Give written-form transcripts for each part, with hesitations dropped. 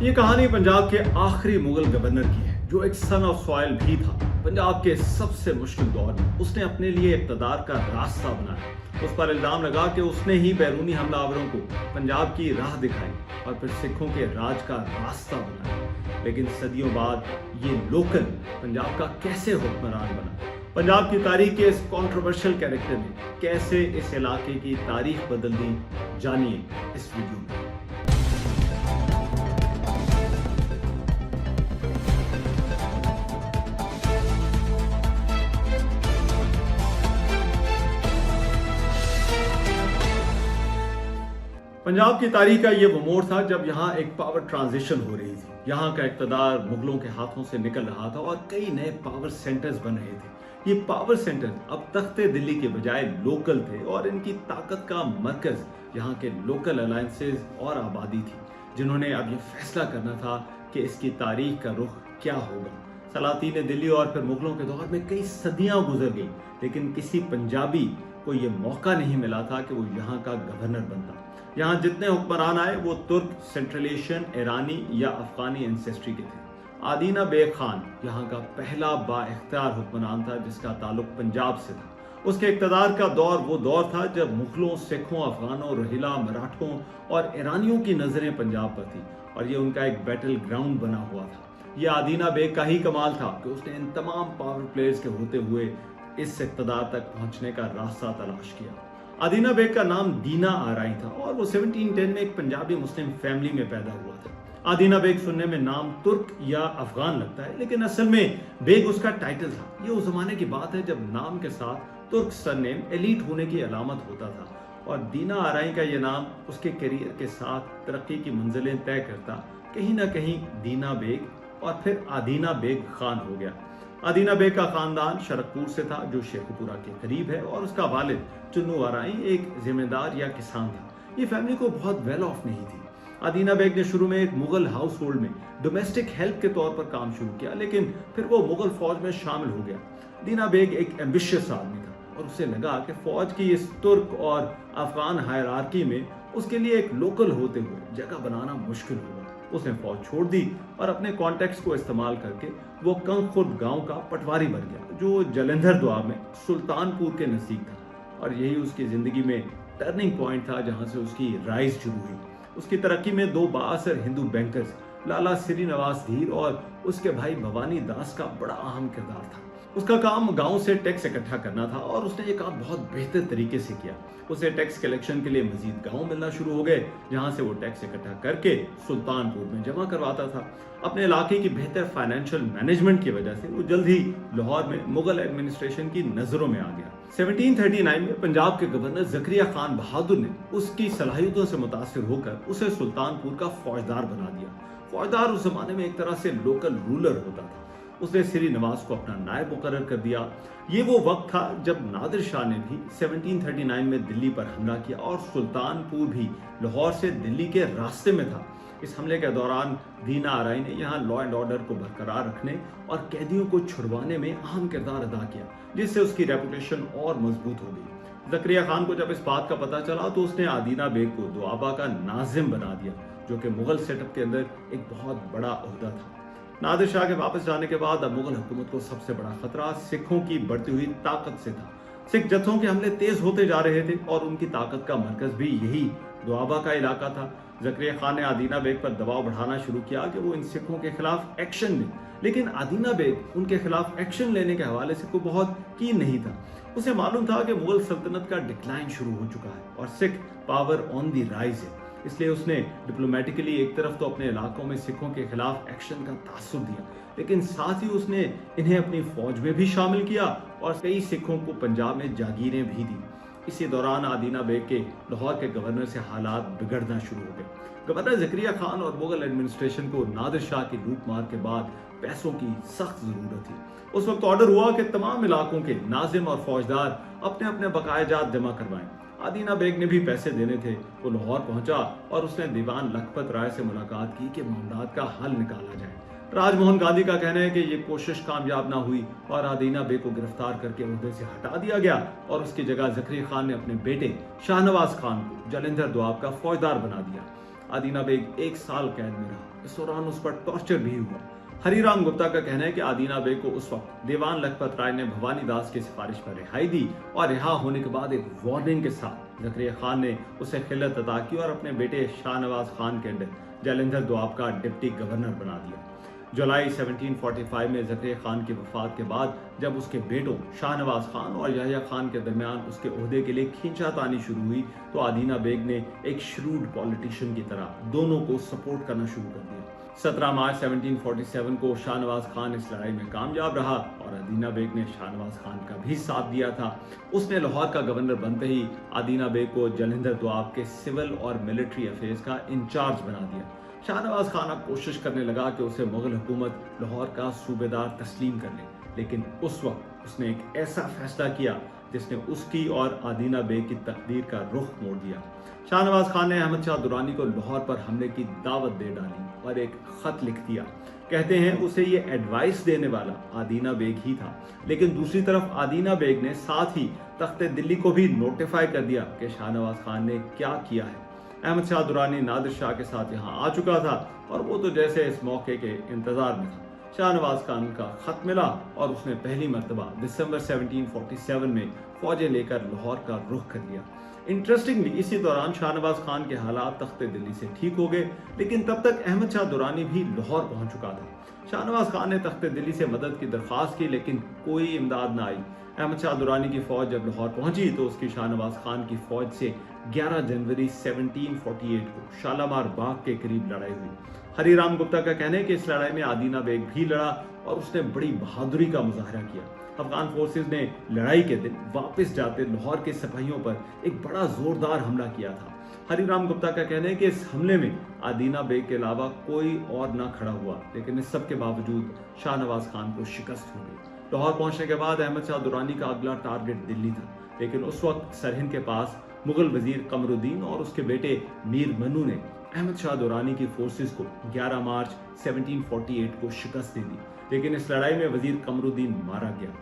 ये कहानी पंजाब के आखिरी मुगल गवर्नर की है, जो एक सन ऑफ सॉइल भी था। पंजाब के सबसे मुश्किल दौर में उसने अपने लिए इक़्तिदार का रास्ता बनाया। उस पर इल्जाम लगा कि उसने ही बैरूनी हमलावरों को पंजाब की राह दिखाई और फिर सिखों के राज का रास्ता बनाया। लेकिन सदियों बाद ये लोकल पंजाब का कैसे हुक्मरान बना? पंजाब की तारीख के इस कंट्रोवर्शियल कैरेक्टर ने कैसे इस इलाके की तारीख बदल दी, जानिए इस वीडियो में। पंजाब की तारीख का ये वो मोड़ था जब यहाँ एक पावर ट्रांजिशन हो रही थी। यहाँ का इक़्तिदार मुगलों के हाथों से निकल रहा था और कई नए पावर सेंटर्स बन रहे थे। ये पावर सेंटर्स अब तख्ते दिल्ली के बजाय लोकल थे और इनकी ताकत का मरकज यहाँ के लोकल अलायंसेस और आबादी थी, जिन्होंने अब ये फैसला करना था कि इसकी तारीख का रुख क्या होगा। सलातीन दिल्ली और फिर मुगलों के दौर में कई सदियां गुजर गई, लेकिन किसी पंजाबी को ये मौका नहीं मिला था कि वो यहाँ का गवर्नर बनता। यहाँ जितने हुक्मरान आए वो तुर्क, सेंट्रल एशियन, ईरानी या अफगानी एंसेस्ट्री के थे। आदीना बेग खान यहाँ का पहला बाइख्तियार हुक्मरान था जिसका ताल्लुक पंजाब से था। उसके इक़्तिदार का दौर वो दौर था जब मुगलों, सिखों, अफगानों, रोहिला, मराठों और ईरानियों की नजरें पंजाब पर थी और ये उनका एक बैटल ग्राउंड बना हुआ था। ये आदीना बेग का ही कमाल था कि उसने इन तमाम पावर प्लेयर्स के होते हुए इस इक़्तिदार तक पहुंचने का रास्ता तलाश किया। आदीना बेग का नाम दीना आराई था और वो 1710 में एक पंजाबी मुस्लिम फैमिली में पैदा हुआ था। आदीना बेग सुनने में नाम तुर्क या अफगान लगता है, लेकिन असल में बेग उसका टाइटल था। ये उस जमाने की बात है जब नाम के साथ तुर्क सरनेम एलीट होने की अलामत होता था और दीना आराई का ये नाम उसके करियर के साथ तरक्की की मंजिलें तय करता कहीं ना कहीं दीना बेग और फिर आदीना बेग खान हो गया। आदीना बेग का खानदान शरकपुर से था, जो शेखुपुरा के करीब है, और उसका वालिद चुन्नू आराई एक जिम्मेदार या किसान था। ये फैमिली को बहुत वेल ऑफ नहीं थी। आदीना बेग ने शुरू में एक मुगल हाउस होल्ड में डोमेस्टिक हेल्प के तौर पर काम शुरू किया, लेकिन फिर वो मुगल फौज में शामिल हो गया। दीना बेग एक एम्बिशियस आदमी था और उसे लगा कि फौज की इस तुर्क और अफगान हायरार्की में उसके लिए एक लोकल होते हुए जगह बनाना मुश्किल होगा। उसने फौज छोड़ दी और अपने कॉन्टेक्ट्स को इस्तेमाल करके वो कंगखुर्द गांव का पटवारी बन गया, जो जलंधर दोआब में सुल्तानपुर के नजदीक था। और यही उसकी जिंदगी में टर्निंग पॉइंट था, जहां से उसकी राइज शुरू हुई। उसकी तरक्की में दो बाअसर हिंदू बैंकर्स लाला श्रीनिवास धीर और उसके भाई भवानी दास का बड़ा अहम किरदार था। उसका काम गांव से टैक्स इकट्ठा करना था और उसने ये काम बहुत बेहतर तरीके से किया। उसे टैक्स कलेक्शन के लिए मजीद गांव मिलना शुरू हो गए, जहां से वो टैक्स इकट्ठा करके सुल्तानपुर में जमा करवाता था। अपने इलाके की बेहतर फाइनेंशियल मैनेजमेंट की वजह से वो जल्द ही लाहौर में मुगल एडमिनिस्ट्रेशन की नजरों में आ गया। 1739 में पंजाब के गवर्नर ज़करिया खान बहादुर ने उसकी सलाहियतों से मुतासिर होकर उसे सुल्तानपुर का फौजदार बना दिया। फौजदार उस जमाने में एक तरह से लोकल रूलर होता था। उसने श्री नवाज को अपना नायब मुकर्रर कर दिया। ये वो वक्त था जब नादिर शाह ने भी 1739 में दिल्ली पर हमला किया और सुल्तानपुर भी लाहौर से दिल्ली के रास्ते में था। इस हमले के दौरान दीना आराई ने यहाँ लॉ एंड ऑर्डर को बरकरार रखने और कैदियों को छुड़वाने में अहम किरदार अदा किया, जिससे उसकी रेपुटेशन और मजबूत हो गई। ज़करिया खान को जब इस बात का पता चला तो उसने आदीना बेग को दोआबा का नाजिम बना दिया, जो कि मुगल सेटअप के अंदर एक बहुत बड़ा ओहदा था। नादिर शाह के वापस जाने के बाद अब मुगल हुकूमत को सबसे बड़ा खतरा सिखों की बढ़ती हुई ताकत से था। सिख जत्थों के हमले तेज होते जा रहे थे और उनकी ताकत का मरकज भी यही दोआबा का इलाका था। ज़करिया खान ने आदीना बेग पर दबाव बढ़ाना शुरू किया कि वो इन सिखों के खिलाफ एक्शन ले, लेकिन आदीना बेग उनके खिलाफ एक्शन लेने के हवाले से कोई बहुत कीन नहीं था। उसे मालूम था कि मुगल सल्तनत का डिक्लाइन शुरू हो चुका है और Sikh power on the rise है, इसलिए उसने डिप्लोमेटिकली एक तरफ तो अपने इलाकों में सिखों के खिलाफ एक्शन का तासुर दिया, लेकिन साथ ही उसने इन्हें अपनी फौज में भी शामिल किया और कई सिखों को पंजाब में जागीरें भी दी। इसी दौरान आदीना बेग के लाहौर के गवर्नर से हालात बिगड़ना शुरू हो गए। गवर्नर ज़करिया खान और मुगल एडमिनिस्ट्रेशन को नादिर शाह की लूट मार के बाद पैसों की सख्त जरूरत थी। उस वक्त ऑर्डर हुआ कि तमाम इलाकों के नाजिम और फौजदार अपने अपने बकायाजात जमा करवाएं। आदीना बेग ने भी पैसे देने थे। वो लाहौर पहुंचा और उसने दीवान लखपत राय से मुलाकात की कि मामलात का हल निकाला जाए। राजमोहन गांधी का कहना है कि ये कोशिश कामयाब ना हुई और आदीना बेग को गिरफ्तार करके ओहदे से हटा दिया गया और उसकी जगह ज़करिया खान ने अपने बेटे शाहनवाज खान को जलंधर दोआब का फौजदार बना दिया। आदीना बेग 1 साल कैद में रहा। इस दौरान उस पर टॉर्चर भी हुआ। हरिराम गुप्ता का कहना है कि आदीना बेग को उस वक्त दीवान लखपत राय ने भवानी दास की सिफारिश पर रिहाई दी और रिहा होने के बाद एक वार्निंग के साथ जकरिया खान ने उसे खिलत अता की और अपने बेटे शाहनवाज खान के अंडर जालंधर दोआब का डिप्टी गवर्नर बना दिया। जुलाई 1745 में जकरिया खान की वफात के बाद जब उसके बेटों शाहनवाज खान और याह्या खान के दरमियान उसके ओहदे के लिए खींचातानी शुरू हुई तो आदीना बेग ने एक श्रूड पॉलिटिशियन की तरह दोनों को सपोर्ट करना शुरू कर दिया। 17 मार्च 1747 को शाहनवाज खान इस लड़ाई में कामयाब रहा और आदीना बेग ने शाहनवाज खान का भी साथ दिया था। उसने लाहौर का गवर्नर बनते ही आदीना बेग को जालंधर दोआब के सिविल और मिलिट्री अफेयर्स का इंचार्ज बना दिया। शाहनवाज खान अब कोशिश करने लगा कि उसे मुगल हुकूमत लाहौर का सूबेदार तस्लीम कर ले, लेकिन उस वक्त उसने एक ऐसा फैसला किया जिसने उसकी और आदीना बेग की तकदीर का रुख मोड़ दिया। शाहनवाज खान ने अहमद शाह दुरानी को लाहौर पर हमले की दावत दे डाली और एक खत लिख दिया। कहते हैं उसे ये एडवाइस देने वाला आदीना बेग ही था, लेकिन दूसरी तरफ आदीना बेग ने साथ ही तख्ते दिल्ली को भी नोटिफाई कर दिया कि शाहनवाज खान ने क्या किया है। अहमद शाह दुरानी नादिर शाह के साथ यहाँ आ चुका था और वो तो जैसे इस मौके के इंतजार में था। शाहनवाज खान का खत मिला और उसने पहली मरतबा दिसंबर 1747 में फौजें लेकर लाहौर का रुख कर लिया। इंटरेस्टिंगली इसी दौरान शाहनवाज खान के हालात तख्ते दिल्ली से ठीक हो गए, लेकिन तब तक अहमद शाह दुरानी भी लाहौर पहुंच चुका था। शाहनवाज खान ने तख्ते दिल्ली से मदद की दरख्वास्त की, लेकिन कोई इमदाद न आई। अहमद शाह दुरानी की फौज जब लाहौर पहुंची तो उसकी शाहनवाज खान की फौज से 11 जनवरी 1748 को शालामार बाग के करीब लड़ाई हुई। हरिराम गुप्ता का कहना है कि इस लड़ाई में आदीना बेग भी लड़ा और उसने बड़ी बहादुरी का मुजाहरा किया। अफगान फोर्सेस ने लड़ाई के दिन वापस जाते लाहौर के सिपाहियों पर एक बड़ा जोरदार हमला किया था। हरिराम गुप्ता का कहना है कि इस हमले में आदीना बेग के अलावा कोई और न खड़ा हुआ, लेकिन इस सब के बावजूद शाहनवाज खान को शिकस्त हो गई। लाहौर पहुंचने के बाद अहमद शाह दुरानी का अगला टारगेट दिल्ली था, लेकिन उस वक्त सरहिंद के पास मुगल वजीर कमरुद्दीन और उसके बेटे मीर मन्नू ने अहमद शाह दुरानी की फोर्सेस को 11 मार्च 1748 को शिकस्त दे दी, लेकिन इस लड़ाई में वजीर कमरुद्दीन मारा गया।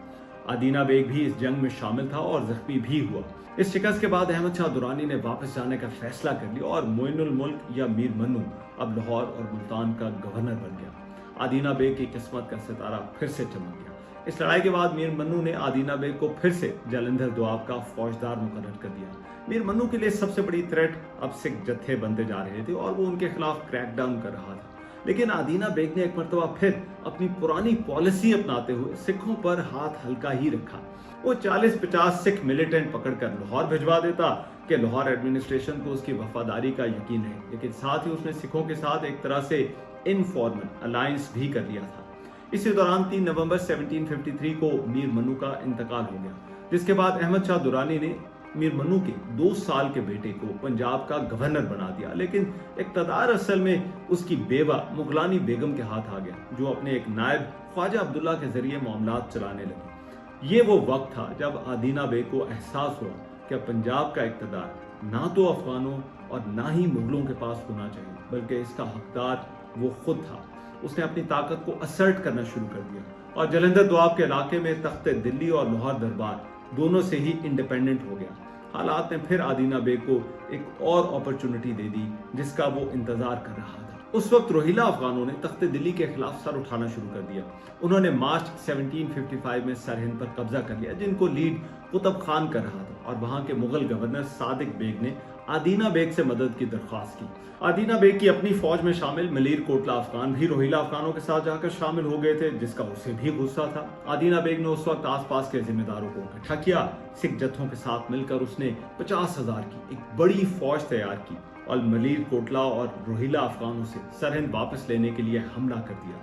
आदीना बेग भी इस जंग में शामिल था और जख्मी भी हुआ। इस शिकस्त के बाद अहमद शाह दुरानी ने वापस जाने का फैसला कर लिया और मोइनुल मुल्क या मीर मन्नू अब लाहौर और मुल्तान का गवर्नर बन गया। आदीना बेग की किस्मत का सितारा फिर से चमक गया। इस लड़ाई के बाद मीर मन्नू ने आदीना बेग को फिर से जालंधर दोआब का फौजदार मुकर्रर कर दिया। मीर मन्नू के लिए सबसे बड़ी थ्रेट अब सिख जत्थे बनते जा रहे थे और वो उनके खिलाफ क्रैकडाउन कर रहा था, लेकिन आदीना बेग ने एक मरतबा फिर अपनी पुरानी पॉलिसी अपनाते हुए सिखों पर हाथ हल्का ही रखा। वो 40-50 सिख मिलिटेंट पकड़कर लाहौर भिजवा देता कि लाहौर एडमिनिस्ट्रेशन को उसकी वफादारी का यकीन है, लेकिन साथ ही उसने सिखों के साथ एक तरह से इनफॉर्मल अलायंस भी कर लिया था। इसी दौरान 3 नवंबर 1753 को मीर मन्नू का इंतकाल हो गया, जिसके बाद अहमद शाह दुरानी ने मीर मन्नू के 2 साल के बेटे को पंजाब का गवर्नर बना दिया, लेकिन इक़्तिदार असल में उसकी बेवा मुगलानी बेगम के हाथ आ गया, जो अपने एक नायब ख्वाजा अब्दुल्ला के जरिए मामलात चलाने लगी। ये वो वक्त था जब आदीना बेग को एहसास हुआ कि पंजाब का इक़्तिदार ना तो अफगानों और ना ही मुगलों के पास होना चाहिए, बल्कि इसका हकदार वो खुद था। उसने अपनी ताकत को असर्ट करना शुरू कर दिया और जालंधर दोआब के इलाके में तख्ते दिल्ली और लाहौर दरबार दोनों से ही इंडिपेंडेंट हो गया। हालात ने फिर आदीना बेग को एक और अपॉर्चुनिटी दे दी जिसका वो इंतजार कर रहा था। उस वक्त रोहिला अफगानों ने तख्ते दिल्ली के खिलाफ सर उठाना शुरू कर दिया। उन्होंने मार्च 1755 में सरहिंद पर कब्जा कर लिया, जिनको लीड कुतुब खान कर रहा था, और वहां के मुगल गवर्नर सादिक बेग ने आदीना बेग से मदद की दरख्वास्त की। आदीना बेग की अपनी फौज में शामिल मलीर कोटला अफगान भी रोहिला अफगानों के साथ जाकर शामिल हो गए थे, जिसका उसे भी गुस्सा था। आदीना बेग ने उस वक्त आसपास के जिम्मेदारों को इकट्ठा किया। सिख जत्थों के साथ मिलकर उसने 50,000 की एक बड़ी फौज तैयार की और मलीर कोटला और रोहिला अफगानों से सरहिंद वापस लेने के लिए हमला कर दिया।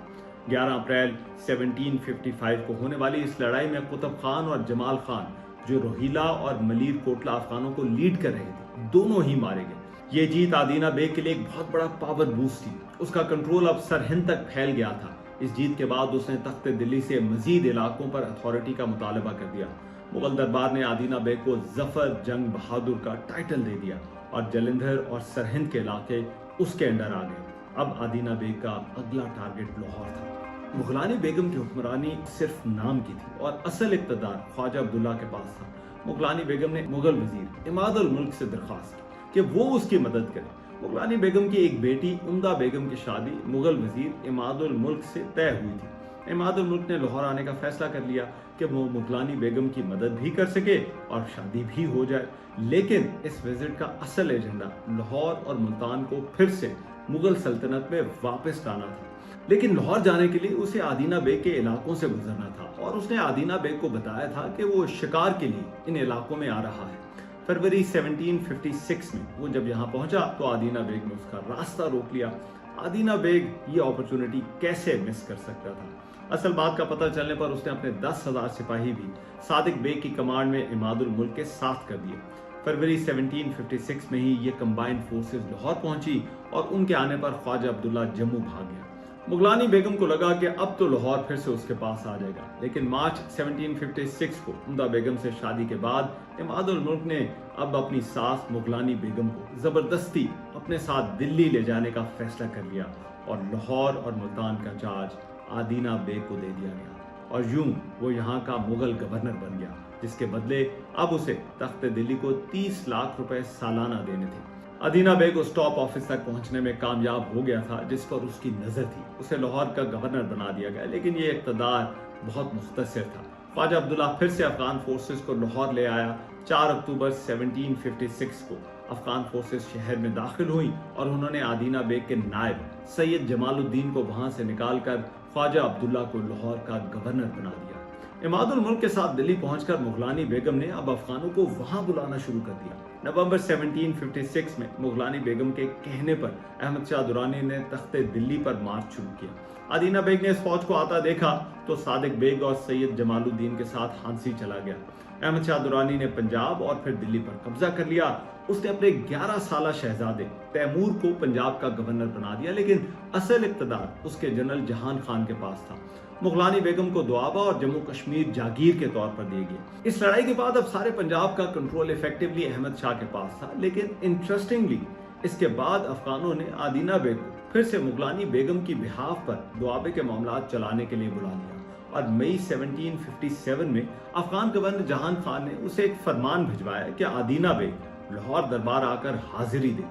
11 अप्रैल 1755 को होने वाली इस लड़ाई में कुतुब खान और जमाल खान, जो रोहिला और मलीर कोटला अफगानों को लीड कर रहे थे, दोनों ही मारे गए। ये जीत आदीना बेग के लिए एक बहुत बड़ा पावर बूस्ट थी। उसका कंट्रोल अब सरहिंद तक फैल गया था। इस जीत के बाद उसने तख्ते दिल्ली से मजीद इलाकों पर अथॉरिटी का मुतालबा कर दिया। मुगल दरबार ने आदीना बेग को जफर जंग बहादुर का टाइटल दे दिया और जालंधर और सरहिंद के इलाके उसके अंडर आ गए। अब आदीना बेग का अगला टारगेट लाहौर था। मुगलानी बेगम की हुक्मरानी सिर्फ नाम की थी और असल इक़्तिदार ख्वाजा अब्दुल्ला के पास था। मुगलानी बेगम ने मुगल वजीर इमाद उल मुल्क से दरख्वास्त की कि वो उसकी मदद करे। मुगलानी बेगम की एक बेटी उम्दा बेगम की शादी मुगल वजीर इमादुल मुल्क से तय हुई थी। इमादुल मुल्क ने लाहौर आने का फैसला कर लिया कि वो मुगलानी बेगम की मदद भी कर सके और शादी भी हो जाए। लेकिन इस विजिट का असल एजेंडा लाहौर और मुल्तान को फिर से मुगल सल्तनत में वापस लाना था। लेकिन लाहौर जाने के लिए उसे आदीना बेग के इलाकों से गुजरना था और उसने आदीना बेग को बताया था कि वो शिकार के लिए इन इलाकों में आ रहा है। फरवरी 1756 में वो जब यहाँ पहुंचा तो आदीना बेग ने उसका रास्ता रोक लिया। आदीना बेग ये अपॉर्चुनिटी कैसे मिस कर सकता था? असल बात का पता चलने पर उसने अपने 10,000 सिपाही भी सादिक बेग की कमांड में इमादुल मुल्क के साथ कर दिए। फरवरी 1756 में ही ये कंबाइंड फोर्सेस लाहौर पहुंची और उनके आने पर ख्वाजा अब्दुल्ला जम्मू भाग गया। मुगलानी बेगम को लगा कि अब तो लाहौर फिर से उसके पास आ जाएगा, लेकिन मार्च 1756 को उम्दा बेगम से शादी के बाद इमादुल मुल्क ने अब अपनी सास मुगलानी बेगम को जबरदस्ती अपने साथ दिल्ली ले जाने का फैसला कर लिया और लाहौर और मुल्तान का चार्ज आदीना बेग को दे दिया गया और यूं वो यहाँ का मुगल गवर्नर बन गया, जिसके बदले अब उसे तख्त दिल्ली को 30 लाख रुपए सालाना देने थे। आदीना बेग उस टॉप ऑफिस तक पहुंचने में कामयाब हो गया था जिस पर उसकी नजर थी। उसे लाहौर का गवर्नर बना दिया गया, लेकिन ये इक़्तिदार बहुत मुख्तसर था। ख्वाजा अब्दुल्ला फिर से अफगान फोर्सेस को लाहौर ले आया। 4 अक्टूबर 1756 को अफगान फोर्सेस शहर में दाखिल हुई और उन्होंने आदीना बेग के नायब सैयद जमालुद्दीन को वहां से निकालकर ख्वाजा अब्दुल्ला को लाहौर का गवर्नर बना दिया। इमादुल मुल्क के साथ दिल्ली पहुंचकर मुगलानी बेगम ने अब अफगानों को वहां बुलाना शुरू कर दिया। नवंबर 1756 में मुगलानी बेगम के कहने पर अहमद शाह दुरानी ने तख्ते दिल्ली पर मार्च शुरू किया। आदीना बेग ने इस फौज को आता देखा तो सादिक बेग और सैयद जमालुद्दीन के साथ हांसी चला गया। अहमद शाह दुरानी ने पंजाब और फिर दिल्ली पर कब्जा कर लिया। उसने अपने 11 साला शहजादे तैमूर को पंजाब का गवर्नर बना दिया, लेकिन असल इक़्तिदार उसके जनरल जहान खान के पास था। मुगलानी बेगम को दुआबा और जम्मू कश्मीर जागीर के तौर पर दिए गए। इस लड़ाई के बाद अब सारे पंजाब का कंट्रोल इफेक्टिवली अहमद शाह के पास था, लेकिन इंटरेस्टिंगली इसके बाद अफगानों ने आदीना बेग को फिर से मुगलानी बेगम की बिहाफ पर दुआबे के मामला चलाने के लिए बुला लिया और मई 1757 में अफगान गवर्नर जहान खान ने उसे एक फरमान भिजवाया कि आदीना बेग लाहौर दरबार आकर हाजिरी दे।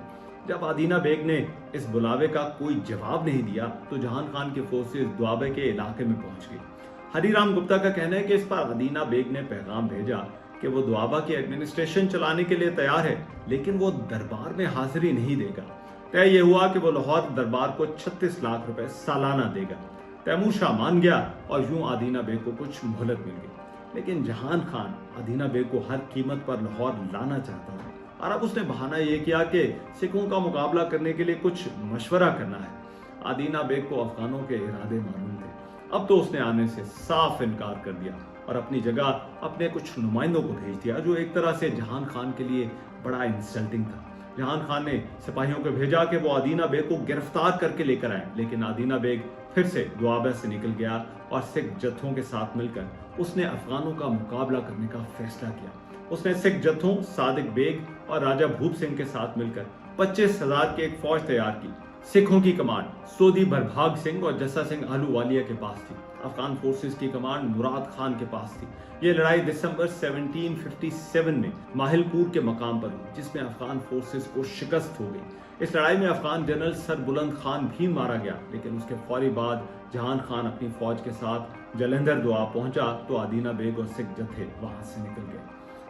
जब आदीना बेग ने इस बुलावे का कोई जवाब नहीं दिया तो जहान खान की फोर्सेस दुआबे के इलाके में पहुंच गई। हरिराम गुप्ता का कहना है कि इस पर आदीना बेग ने पैगाम भेजा कि वो दुआबा की एडमिनिस्ट्रेशन चलाने के लिए तैयार है, लेकिन वो दरबार में हाजिरी नहीं देगा। तय ये हुआ कि वो लाहौर दरबार को 36 लाख रुपए सालाना देगा। तैमूर शाह मान गया और यूं आदीना बेग को कुछ मोहलत मिल गई, लेकिन जहान खान आदीना बेग को हर कीमत पर लाहौर लाना चाहता था और अब उसने बहाना ये किया कि सिखों का मुकाबला करने के लिए कुछ मशवरा करना है। आदीना बेग को अफगानों के इरादे मालूम थे। अब तो उसने आने से साफ इनकार कर दिया और अपनी जगह अपने कुछ नुमाइंदों को भेज दिया, जो एक तरह से जहान खान के लिए बड़ा इंसल्टिंग था। जहान खान ने सिपाहियों को भेजा कि वो आदीना बेग को गिरफ्तार करके लेकर आए, लेकिन आदीना बेग फिर से दुआबा से निकल गया और सिख जत्थों के साथ मिलकर उसने अफगानों का मुकाबला करने का फैसला किया। उसने सिख जत्थों सादिक बेग और राजा भूप सिंह के साथ मिलकर 25,000 की एक फौज तैयार की। सिखों की कमांड सोदी भरभाग सिंह और जस्सा सिंह आहलूवालिया के पास थी। अफगान फोर्सेस की कमांड मुराद खान के पास थी। यह लड़ाई दिसंबर 1757 में माहिलपुर के मकाम पर हुई, जिसमें अफगान फोर्सेस को शिकस्त हो गई। इस लड़ाई में अफगान जनरल सरबुलंद खान भी मारा गया, लेकिन उसके फौरी बाद जहान खान अपनी फौज के साथ जलंधर दोआब पहुंचा तो आदीना बेग और सिख जत्थे वहां से निकल गए।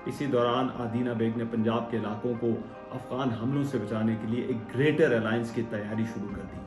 इसी दौरान आदीना बेग ने पंजाब के इलाकों को अफगान हमलों से बचाने के लिए एक ग्रेटर अलायंस की तैयारी शुरू कर दी।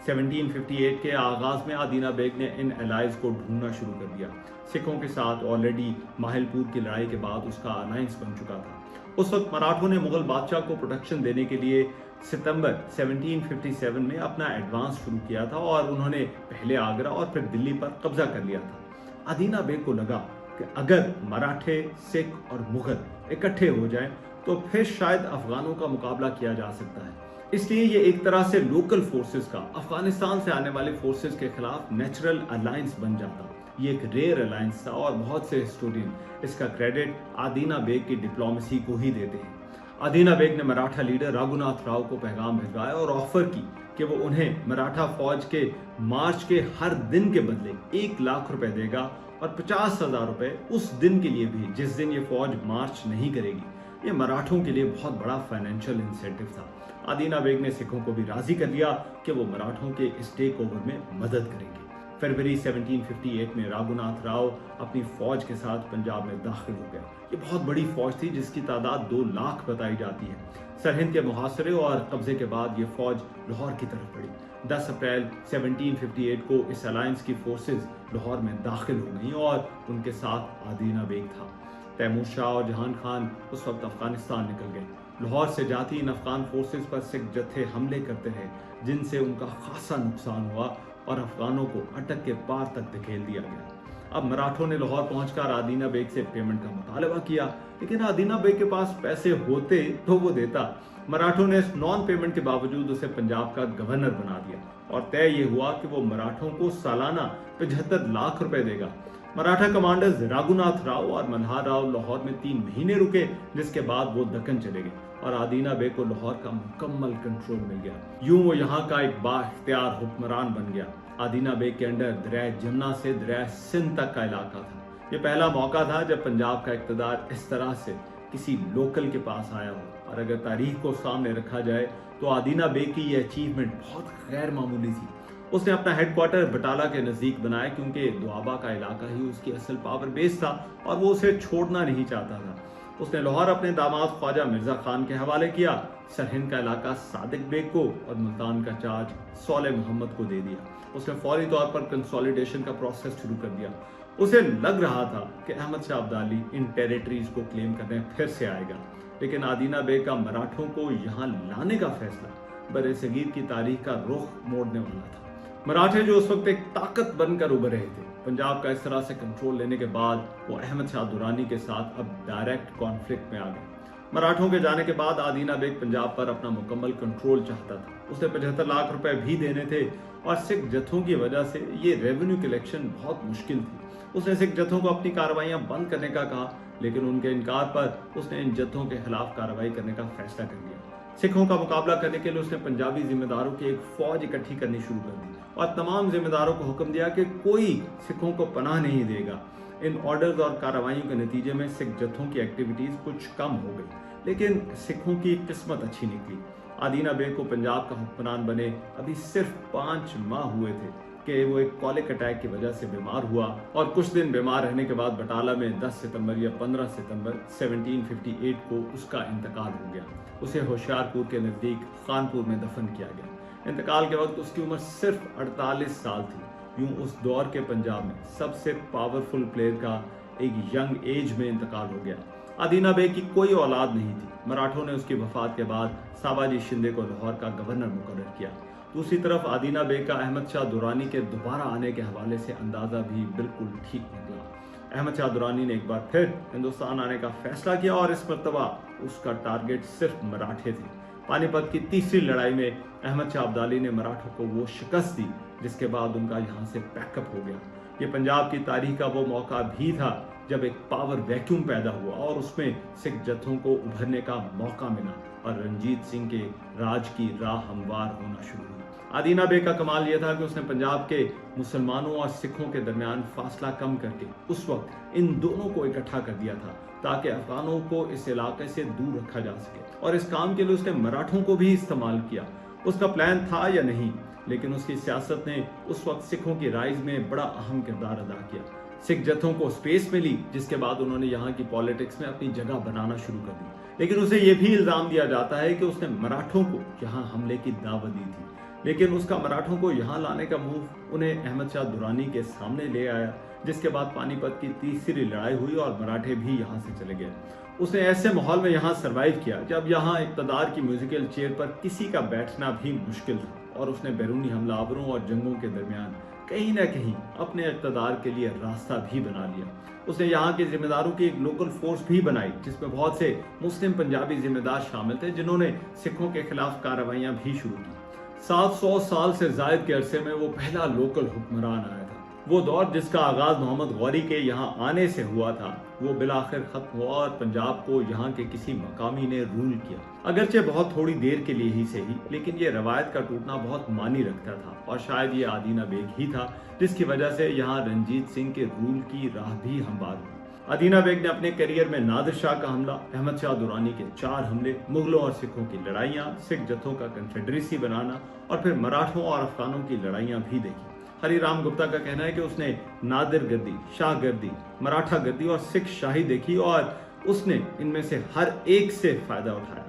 1758 के आगाज में आदीना बेग ने इन अलायंस को ढूंढना शुरू कर दिया। सिखों के साथ ऑलरेडी माहिलपुर की लड़ाई के बाद उसका अलायंस बन चुका था। उस वक्त मराठों ने मुगल बादशाह को प्रोटेक्शन देने के लिए सितंबर 1757 में अपना एडवांस शुरू किया था और उन्होंने पहले आगरा और फिर दिल्ली पर कब्जा कर लिया था। आदीना बेग को लगा कि अगर मराठे, सिख और मुगल इकट्ठे हो जाएं तो फिर शायद अफगानों का मुकाबला किया जा सकता है। इसलिए ये एक तरह से लोकल फोर्सेस का अफगानिस्तान से आने वाले फोर्सेस के खिलाफ नेचुरल अलायंस बन जाता। ये एक रेयर अलायंस था और बहुत से हिस्टोरियन इसका क्रेडिट आदीना बेग की डिप्लोमेसी को ही देते हैं। आदीना बेग ने मराठा लीडर रघुनाथ राव को पैगाम भिजवाया और ऑफर की कि वो उन्हें मराठा फौज के मार्च के हर दिन के बदले 1 लाख रुपए देगा और 50,000 रुपए उस दिन के लिए भी जिस दिन ये फौज मार्च नहीं करेगी। ये मराठों के लिए बहुत बड़ा फाइनेंशियल इंसेंटिव था। आदीना बेग ने सिखों को भी राजी कर लिया कि वो मराठों के इस टेक ओवर में मदद करेंगे। फरवरी 1758 में रघुनाथ राव अपनी फौज के साथ पंजाब में दाखिल हो गए। ये बहुत बड़ी फौज थी जिसकी तादाद 2 लाख बताई जाती है। सरहिंद के मुहासरे और कब्जे के बाद ये फौज लाहौर की तरफ बढ़ी। 10 अप्रैल 1758 को इस अलायंस की फोर्सेस लाहौर में दाखिल हो गई और उनके साथ आदीना बेग था। तैमूर शाह और जहान खान उस वक्त अफगानिस्तान निकल गए। लाहौर से जाती इन अफगान फोर्सेस पर सिख जत्थे हमले करते रहे, जिनसे उनका खासा नुकसान हुआ और अफगानों को अटक के पार तक धकेल दिया गया। अब मराठों ने लाहौर पहुंचकर आदीना बेग से पेमेंट का मुतालबा किया, लेकिन आदीना बेग के पास पैसे होते तो वो देता। मराठों ने इस नॉन पेमेंट के बावजूद उसे पंजाब का गवर्नर बना दिया और तय ये हुआ कि वो मराठों को सालाना 75 लाख रुपए देगा। मराठा कमांडर्स रघुनाथ राव और मल्हार राव लाहौर में 3 महीने रुके, जिसके बाद वो दक्कन चले गए और आदीना बेग को लाहौर का मुकम्मल कंट्रोल मिल गया। यूं वो यहाँ का एक बाइख्तियार हुक्मरान बन गया। आदीना बेग के अंडर दरिया जमुना से दरिया सिंध तक का इलाका था। ये पहला मौका था जब पंजाब का इक़्तिदार इस तरह से किसी लोकल के पास आया हो, और अगर तारीख को सामने रखा जाए तो आदीना बेग की ये अचीवमेंट बहुत गैर मामूली थी। उसने अपना हेडक्वार्टर बटाला के नजदीक बनाया क्योंकि दुआबा का इलाका ही उसकी असल पावर बेस था और वो उसे छोड़ना नहीं चाहता था। उसने लाहौर अपने दामाद ख्वाजा मिर्जा खान के हवाले किया, सरहिंद का इलाका सादिक बेग को और मुल्तान का चार्ज सौले मोहम्मद को दे दिया। उसने फौरी तौर पर कंसोलिडेशन का प्रोसेस शुरू कर दिया। उसे लग रहा था कि अहमद शाह अब्दाली इन टेरिटरीज को क्लेम करने फिर से आएगा, लेकिन आदीना बेग का मराठों को यहाँ लाने का फैसला बरे सगीर की तारीख का रुख मोड़ने वाला था। मराठे जो उस वक्त एक ताकत बनकर उभर रहे थे, पंजाब का इस तरह से कंट्रोल लेने के बाद वो अहमद शाह दुरानी के साथ अब डायरेक्ट कॉन्फ्लिक्ट में आ गए। मराठों के जाने के बाद आदीना बेग पंजाब पर अपना मुकम्मल कंट्रोल चाहता था। उसे 75 लाख रुपए भी देने थे और सिख जत्थों की वजह से ये रेवेन्यू कलेक्शन बहुत मुश्किल थी। उसने सिख जत्थों को अपनी कार्रवाइयां बंद करने का कहा, लेकिन उनके इनकार पर उसने इन जत्थों के खिलाफ कार्रवाई करने का फैसला कर लिया। सिखों का मुकाबला करने के लिए उसने पंजाबी जिम्मेदारों की एक फौज इकट्ठी करनी शुरू कर दी और तमाम जिम्मेदारों को हुक्म दिया कि कोई सिखों को पनाह नहीं देगा। इन ऑर्डर्स और कार्रवाइयों के नतीजे में सिख जत्थों की एक्टिविटीज कुछ कम हो गई, लेकिन सिखों की किस्मत अच्छी निकली। आदीना बेग को पंजाब का हुक्मरान बने अभी सिर्फ 5 माह हुए थे कि वो एक कॉलिक अटैक की वजह से बीमार हुआ और कुछ दिन बीमार रहने के बाद बटाला में 10 सितंबर या 15 सितंबर 1758 को उसका इंतकाल हो गया। उसे होशियारपुर के नज़दीक खानपुर में दफन किया गया। इंतकाल के वक्त उसकी उम्र सिर्फ 48 साल थी। यूं उस दौर के पंजाब में सबसे पावरफुल प्लेयर का एक यंग एज में इंतकाल हो गया। आदीना बेग की कोई औलाद नहीं थी। मराठों ने उसकी वफात के बाद साबाजी शिंदे को लाहौर का गवर्नर मुकर्रर किया। दूसरी तरफ आदीना बेग का अहमद शाह दुरानी के दोबारा आने के हवाले से अंदाजा भी बिल्कुल ठीक निकला। अहमद शाह दुरानी ने एक बार फिर हिंदुस्तान आने का फैसला किया और इस मर्तबा उसका टारगेट सिर्फ मराठे थे। पानीपत की तीसरी लड़ाई में अहमद शाह अब्दाली ने मराठों को वो शिकस्त दी जिसके बाद उनका यहाँ से पैकअप हो गया। ये पंजाब की तारीख का वो मौका भी था जब एक पावर वैक्यूम पैदा हुआ और उसमें सिख जत्थों को उभरने का मौका मिला और रंजीत सिंह के राज की राह हमवार होना शुरू हुई। आदीना बेग का कमाल यह था कि उसने पंजाब के मुसलमानों और सिखों के दरमियान फासला कम करके उस वक्त इन दोनों को इकट्ठा कर दिया था ताकि अफगानों को इस इलाके से दूर रखा जा सके, और इस काम के लिए उसने मराठों को भी इस्तेमाल किया। उसका प्लान था या नहीं, लेकिन उसकी सियासत ने उस वक्त सिखों की राइज में बड़ा अहम किरदार अदा किया। सिख जत्थों को स्पेस मिली, जिसके बाद उन्होंने यहाँ की पॉलिटिक्स में अपनी जगह बनाना शुरू कर दी। लेकिन उसे यह भी इल्जाम दिया जाता है कि उसने मराठों को यहाँ हमले की दावत दी थी, लेकिन उसका मराठों को यहाँ लाने का मूव उन्हें अहमद शाह दुरानी के सामने ले आया, जिसके बाद पानीपत की तीसरी लड़ाई हुई और मराठे भी यहाँ से चले गए। उसने ऐसे माहौल में यहाँ सरवाइव किया जब यहाँ इक़्तिदार की म्यूजिकल चेयर पर किसी का बैठना भी मुश्किल था, और उसने बैरूनी हमलावरों और जंगों के दरमियान कहीं ना कहीं अपने इक़्तिदार के लिए रास्ता भी बना लिया। उसने यहाँ के जिम्मेदारों की एक लोकल फोर्स भी बनाई जिसमें बहुत से मुस्लिम पंजाबी जिम्मेदार शामिल थे, जिन्होंने सिखों के खिलाफ कार्रवाइयाँ भी शुरू की। 700 साल से जायद के अरसे में वो पहला लोकल हुक्मरान आया था। वो दौर जिसका आगाज मोहम्मद गौरी के यहाँ आने से हुआ था, वो बिलाखिर खत्म हुआ और पंजाब को यहाँ के किसी मकामी ने रूल किया। अगरचे बहुत थोड़ी देर के लिए ही सही, लेकिन ये रवायत का टूटना बहुत मानी रखता था, और शायद ये आदीना बेग ही था जिसकी वजह से यहाँ रंजीत सिंह के रूल की राह भी हमवार हुई। अदीना बेग ने अपने करियर में नादिर शाह का हमला, अहमद शाह दुरानी के 4 हमले, मुगलों और सिखों की लड़ाइयाँ, सिख जत्थों का कन्फेडरेसी बनाना और फिर मराठों और अफगानों की लड़ाइयाँ भी देखी। हरिराम गुप्ता का कहना है कि उसने नादिर गद्दी, शाह गद्दी, मराठा गद्दी और सिख शाही देखी और उसने इनमें से हर एक से फायदा उठाया।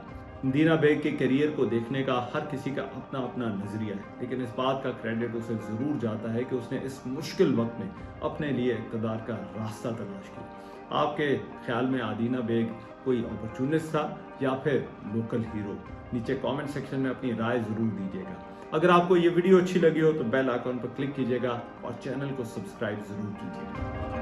दीना बेग के करियर को देखने का हर किसी का अपना अपना नजरिया है, लेकिन इस बात का क्रेडिट उसे जरूर जाता है कि उसने इस मुश्किल वक्त में अपने लिए इक़्तिदार का रास्ता तलाश किया। आपके ख्याल में अदीना बेग कोई अपॉर्चुनिस्ट था या फिर लोकल हीरो? नीचे कमेंट सेक्शन में अपनी राय जरूर दीजिएगा। अगर आपको ये वीडियो अच्छी लगी हो तो बेल आइकन पर क्लिक कीजिएगा और चैनल को सब्सक्राइब जरूर कीजिएगा।